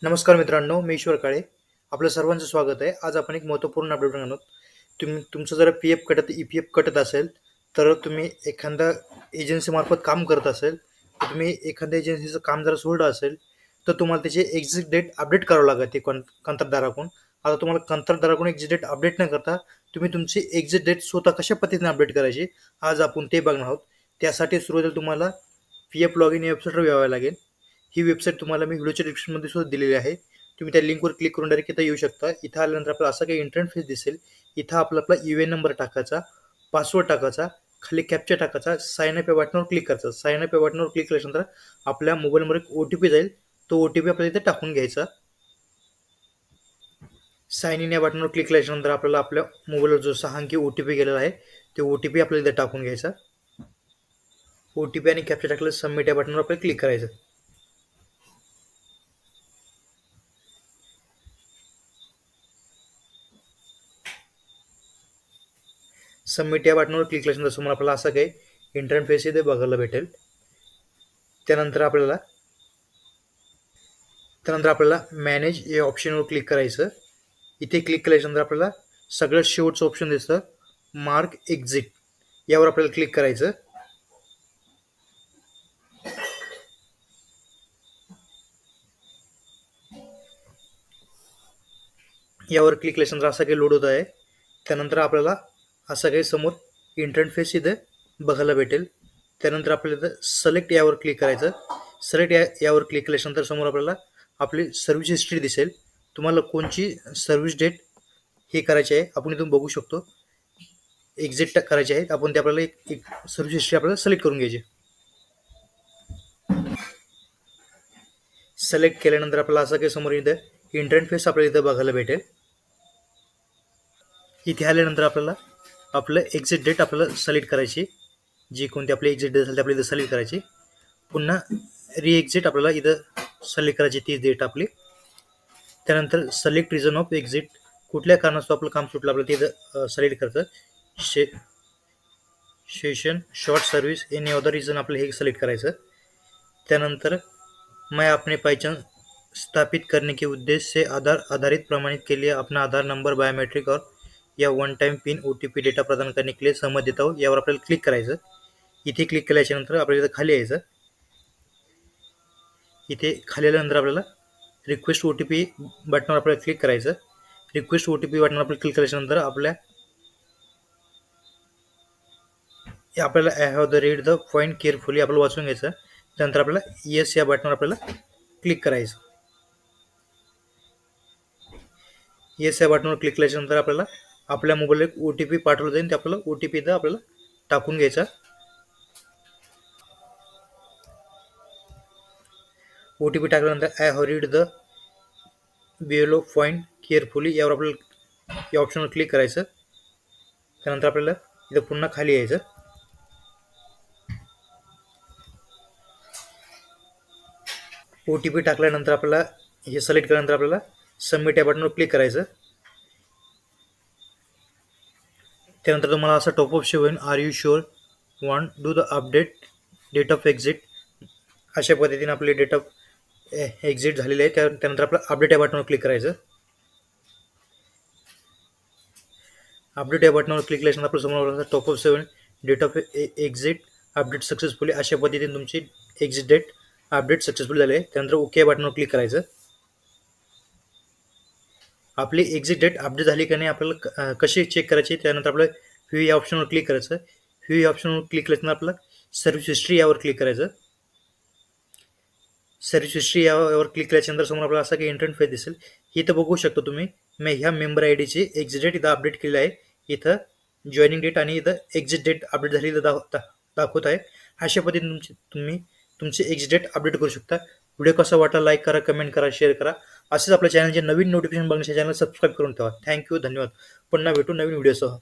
नमस्कार मित्रांनो, मी ईश्वर काळे. आपलं सर्वांचं स्वागत आहे. आज आपण एक महत्त्वपूर्ण अपडेट घेणार आहोत. तुमचं जर पी-एफ कटत ई-पी-एफ कटत असेल, तर तुम्ही एखाद्या एजन्सीमार्फत काम करत असेल, तर तुम्ही एखाद्या एजन्सीचं काम जर सोडलं असेल, तर तुम्हाला त्याची एक्झिट डेट अपडेट करावं लागते कंत्राटदाराकडून. आता तुम्हाला कंत्राटदाराकडून एक्झिट डेट अपडेट न करता तुम्ही तुमची एक्झिट डेट स्वतः कशा पद्धतीने अपडेट करायची, आज आपण ते बघणार आहोत. त्यासाठी सुरुवातीला तुम्हाला पी-एफ लॉगिन या वेबसाईटवर यावं लागेल. ही वेबसाईट तुम्हाला मी व्हिडिओच्या डिस्क्रिप्शनमध्ये सुद्धा दिलेली आहे. तुम्ही त्या लिंकवर क्लिक करून डायरेक्ट इथं येऊ शकता. इथं आल्यानंतर आपल्याला असा काही इंटरफेस दिसेल. इथं आपला यू-ए-एन नंबर टाकायचा, पासवर्ड टाकायचा, खाली कॅप्चा टाकायचा, साइन अप या बटनावर क्लिक करायचं. साइन अप या बटनावर क्लिक केल्यानंतर आपल्या मोबाईलवर एक OTP जाईल. तो OTP आपल्याला इथे टाकून घ्यायचा. साइन इन या बटनावर क्लिक केल्यानंतर आपल्याला आपल्या मोबाईलवर जो 6 अंकी OTP गेलेला आहे, ते OTP आपल्याला इथे टाकून घ्यायचा. OTP आणि कॅप्चा टाकलं, सबमिट या बटनावर आपल्याला क्लिक करायचं. सबमिट या बटनावर क्लिक केल्यानंतर समोर आपल्याला असं काही इंटरफेस इथे बघायला भेटेल. त्यानंतर आपल्याला मॅनेज या ऑप्शनवर क्लिक करायचं. इथे क्लिक केल्यानंतर आपल्याला सगळ्यात शेवटचं ऑप्शन दिसतं, मार्क एक्झिट. यावर आपल्याला क्लिक करायचं. यावर क्लिक केल्यानंतर असं काही लोड होत आहे. त्यानंतर आपल्याला असं काही समोर इंटरफेस इथे बघायला भेटेल. त्यानंतर आपल्याला सिलेक्ट यावर क्लिक करायचं. सिलेक्ट यावर क्लिक केल्यानंतर समोर आपल्याला आपली सर्व्हिस हिस्ट्री दिसेल. तुम्हाला कोणची सर्व्हिस डेट हे करायची आहे, आपण इथून बघू शकतो. एक्झिट करायचे आहे, आपण ते आपल्याला एक सर्व्हिस हिस्ट्री आपल्याला सिलेक्ट करून घ्यायची. सिलेक्ट केल्यानंतर आपल्याला असं काही समोर इथं इंटरफेस आपल्याला इथं बघायला भेटेल. इथे आल्यानंतर आपल्याला आपलं एक्झिट डेट आपल्याला सिलेक्ट करायची. जी कोणती आपली एक्झिट डेट असेल ती आपल्याला इथं सिलेक्ट करायची. पुन्हा एक्झिट आपल्याला इथं सिलेक्ट करायची, ती डेट आपली. त्यानंतर सिलेक्ट रिझन ऑफ एक्झिट, कुठल्या कारणास्तव आपलं काम सुटलं आपल्याला तिथं सिलेक्ट करायचं. Session short service any other reason आपलं हे सिलेक्ट करायचं. त्यानंतर मैं अपने पहचान स्थापित करने के उद्देश्य से आधार आधारित प्रमाणित के लिए अपना आधार नंबर बायोमेट्रिक और या one time pin OTP data प्रदान करने के लिए सहमत देता हूँ. यावर आपल्याला क्लिक करायचं. इथे क्लिक केल्याच्या नंतर आपल्याला इथं खाली यायचं. इथे खाली आल्यानंतर आपल्याला रिक्वेस्ट OTP बटनावर आपल्याला क्लिक करायचं. रिक्वेस्ट OTP बटनावर आपल्याला क्लिक केल्यानंतर आपल्याला I have the read the point carefully आपल्याला वाचून घ्यायचं. त्यानंतर आपल्याला येस या बटनावर आपल्याला क्लिक करायचं. येस या बटनावर क्लिक केल्यानंतर आपल्याला आपल्या मोबाईलला एक OTP पाठवलं जाईल. ते आपल्याला OTP इथं आपल्याला टाकून घ्यायचा. OTP टाकल्यानंतर I have read the below point carefully यावर आपल्याला या ऑप्शनवर क्लिक करायचं. त्यानंतर आपल्याला इथं पुन्हा खाली यायचं. OTP टाकल्यानंतर आपल्याला हे सिलेक्ट केल्यानंतर आपल्याला सबमिट या बटनवर क्लिक करायचं. त्यानंतर तुम्हाला असं टॉपअप शो होईल, are you sure want do the update date of exit. अशा पद्धतीने आपली डेट ऑफ एक्झिट झालेली आहे. त्यानंतर आपलं अपडेट या बटनवर क्लिक करायचं. अपडेट या बटनावर क्लिक केल्यानंतर आपल्या समोर popup seven date of exit update successfully. अशा पद्धतीने तुमची एक्झिट डेट अपडेट सक्सेसफुल झाली आहे. त्यानंतर ओके या बटनावर क्लिक करायचं. आपली एक्झिट डेट अपडेट झाली का नाही आपल्याला कशी चेक करायची, त्यानंतर आपलं व्ह्यू या ऑप्शनवर क्लिक करायचं. व्ह्यू या ऑप्शनवर क्लिक केल्यानंतर आपलं सर्व्हिस हिस्ट्री यावर क्लिक करायचं. सर्व्हिस हिस्ट्री यावर क्लिक केल्यानंतर समोर आपल्याला असा काही इंटरफेस दिसेल. इथं बघू शकतो तुम्ही, मी ह्या मेंबर आयडीची एक्झिट डेट इथं अपडेट केली आहे. इथं जॉईनिंग डेट आणि इथं एक्झिट डेट अपडेट झाली दाखवत आहे. अशा पद्धतीने तुम्ही तुमची एक्झिट डेट अपडेट करू शकता. व्हिडिओ कसा वाटला लाईक करा, कमेंट करा, शेअर करा. असेच आपल्या चॅनलचे नवीन नोटिफिकेशन बघण्यासाठी चॅनल सबस्क्राईब करून ठेवा. थँक्यू, धन्यवाद. पुन्हा भेटू नवीन व्हिडिओसह.